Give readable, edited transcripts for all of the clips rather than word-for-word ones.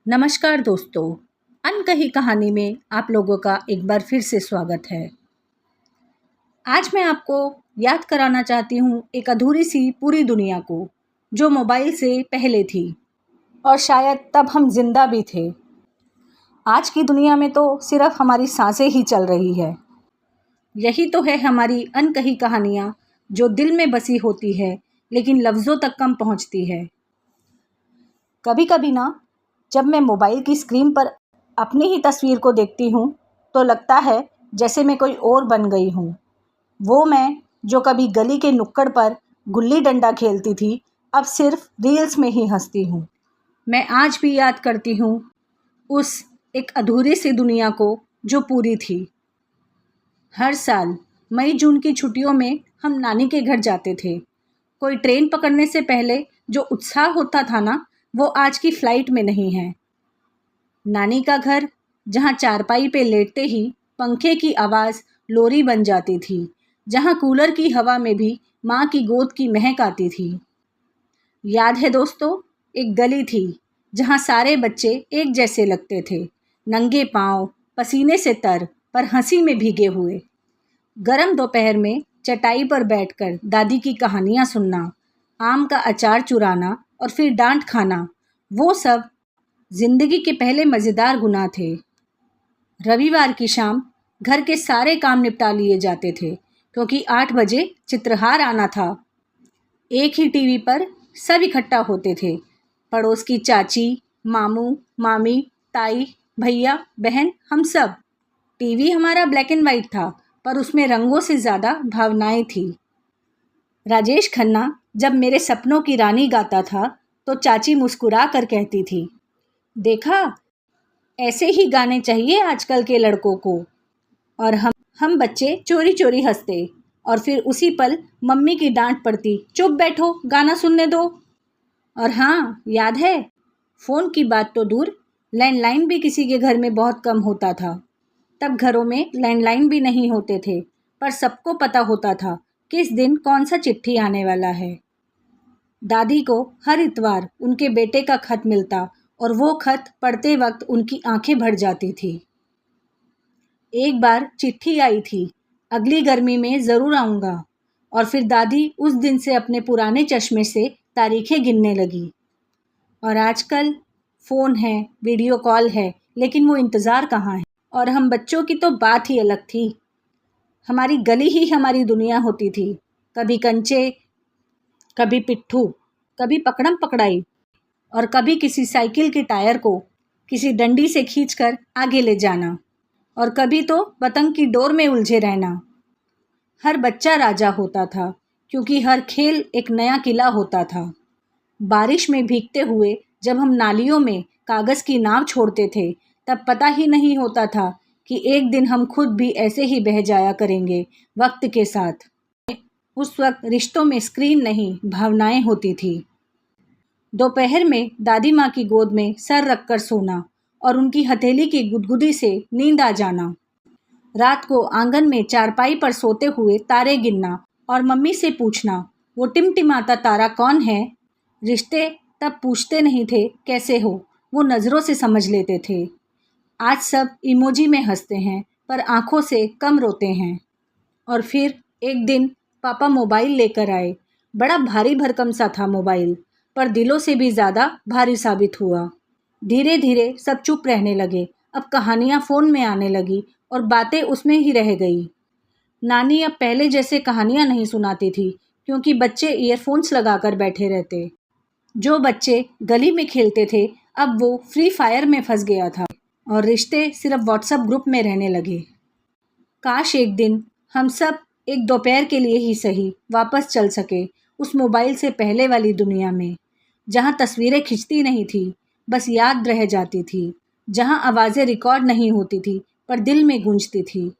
नमस्कार दोस्तों, अनकही कहानी में आप लोगों का एक बार फिर से स्वागत है। आज मैं आपको याद कराना चाहती हूँ एक अधूरी सी पूरी दुनिया को, जो मोबाइल से पहले थी और शायद तब हम जिंदा भी थे। आज की दुनिया में तो सिर्फ हमारी सांसें ही चल रही है। यही तो है हमारी अनकही कहानियाँ, जो दिल में बसी होती है लेकिन लफ्ज़ों तक कम पहुँचती है। कभी कभी ना, जब मैं मोबाइल की स्क्रीन पर अपनी ही तस्वीर को देखती हूँ तो लगता है जैसे मैं कोई और बन गई हूँ। वो मैं जो कभी गली के नुक्कड़ पर गुल्ली डंडा खेलती थी, अब सिर्फ रील्स में ही हंसती हूँ। मैं आज भी याद करती हूँ उस एक अधूरी सी दुनिया को जो पूरी थी। हर साल मई जून की छुट्टियों में हम नानी के घर जाते थे। कोई ट्रेन पकड़ने से पहले जो उत्साह होता था ना, वो आज की फ्लाइट में नहीं है। नानी का घर, जहाँ चारपाई पे लेटते ही पंखे की आवाज़ लोरी बन जाती थी, जहाँ कूलर की हवा में भी माँ की गोद की महक आती थी। याद है दोस्तों, एक गली थी जहाँ सारे बच्चे एक जैसे लगते थे, नंगे पाँव, पसीने से तर पर हंसी में भीगे हुए। गरम दोपहर में चटाई पर बैठकर दादी की कहानियाँ सुनना, आम का अचार चुराना और फिर डांट खाना, वो सब जिंदगी के पहले मज़ेदार गुनाह थे। रविवार की शाम घर के सारे काम निपटा लिए जाते थे, क्योंकि 8 बजे चित्रहार आना था। एक ही टीवी पर सब इकट्ठा होते थे, पड़ोस की चाची, मामू, मामी, ताई, भैया, बहन, हम सब। टीवी हमारा ब्लैक एंड वाइट था, पर उसमें रंगों से ज़्यादा भावनाएं थी। राजेश खन्ना जब मेरे सपनों की रानी गाता था तो चाची मुस्कुरा कर कहती थी, देखा, ऐसे ही गाने चाहिए आजकल के लड़कों को। और हम बच्चे चोरी चोरी हंसते और फिर उसी पल मम्मी की डांट पड़ती, चुप बैठो, गाना सुनने दो। और हाँ, याद है, फ़ोन की बात तो दूर, लैंडलाइन भी किसी के घर में बहुत कम होता था। तब घरों में लैंडलाइन भी नहीं होते थे, पर सबको पता होता था किस दिन कौन सा चिट्ठी आने वाला है। दादी को हर इतवार उनके बेटे का खत मिलता और वो खत पढ़ते वक्त उनकी आंखें भर जाती थी। एक बार चिट्ठी आई थी, अगली गर्मी में ज़रूर आऊँगा। और फिर दादी उस दिन से अपने पुराने चश्मे से तारीखें गिनने लगी। और आजकल फ़ोन है, वीडियो कॉल है, लेकिन वो इंतज़ार कहाँ है। और हम बच्चों की तो बात ही अलग थी। हमारी गली ही हमारी दुनिया होती थी। कभी कंचे, कभी पिट्ठू, कभी पकड़म पकड़ाई, और कभी किसी साइकिल के टायर को किसी डंडी से खींचकर आगे ले जाना, और कभी तो पतंग की डोर में उलझे रहना। हर बच्चा राजा होता था, क्योंकि हर खेल एक नया किला होता था। बारिश में भीगते हुए जब हम नालियों में कागज़ की नाव छोड़ते थे, तब पता ही नहीं होता था कि एक दिन हम खुद भी ऐसे ही बह जाया करेंगे वक्त के साथ। उस वक्त रिश्तों में स्क्रीन नहीं, भावनाएं होती थी। दोपहर में दादी माँ की गोद में सर रखकर सोना और उनकी हथेली की गुदगुदी से नींद आ जाना। रात को आंगन में चारपाई पर सोते हुए तारे गिनना और मम्मी से पूछना, वो टिमटिमाता तारा कौन है। रिश्ते तब पूछते नहीं थे कैसे हो, वो नज़रों से समझ लेते थे। आज सब इमोजी में हंसते हैं, पर आंखों से कम रोते हैं। और फिर एक दिन पापा मोबाइल लेकर आए। बड़ा भारी भरकम सा था मोबाइल, पर दिलों से भी ज़्यादा भारी साबित हुआ। धीरे धीरे सब चुप रहने लगे। अब कहानियाँ फ़ोन में आने लगी और बातें उसमें ही रह गई। नानी अब पहले जैसे कहानियाँ नहीं सुनाती थी, क्योंकि बच्चे ईयरफोन्स लगाकर बैठे रहते। जो बच्चे गली में खेलते थे, अब वो फ्री फायर में फंस गया था और रिश्ते सिर्फ व्हाट्सएप ग्रुप में रहने लगे। काश एक दिन हम सब एक दोपहर के लिए ही सही वापस चल सके उस मोबाइल से पहले वाली दुनिया में, जहाँ तस्वीरें खिंचती नहीं थी, बस याद रह जाती थी। जहाँ आवाज़ें रिकॉर्ड नहीं होती थी, पर दिल में गूंजती थी।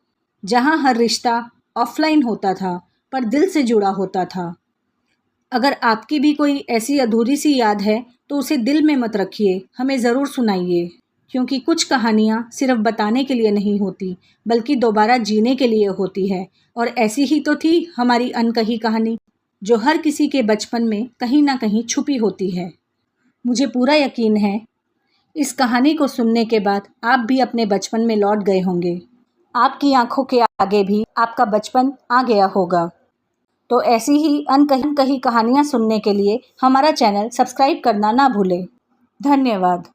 जहाँ हर रिश्ता ऑफलाइन होता था, पर दिल से जुड़ा होता था। अगर आपकी भी कोई ऐसी अधूरी सी याद है, तो उसे दिल में मत रखिए, हमें ज़रूर सुनाइए। क्योंकि कुछ कहानियाँ सिर्फ बताने के लिए नहीं होती, बल्कि दोबारा जीने के लिए होती है। और ऐसी ही तो थी हमारी अनकही कहानी, जो हर किसी के बचपन में कहीं ना कहीं छुपी होती है। मुझे पूरा यकीन है इस कहानी को सुनने के बाद आप भी अपने बचपन में लौट गए होंगे। आपकी आंखों के आगे भी आपका बचपन आ गया होगा। तो ऐसी ही अनकही कहानियाँ सुनने के लिए हमारा चैनल सब्सक्राइब करना ना भूलें। धन्यवाद।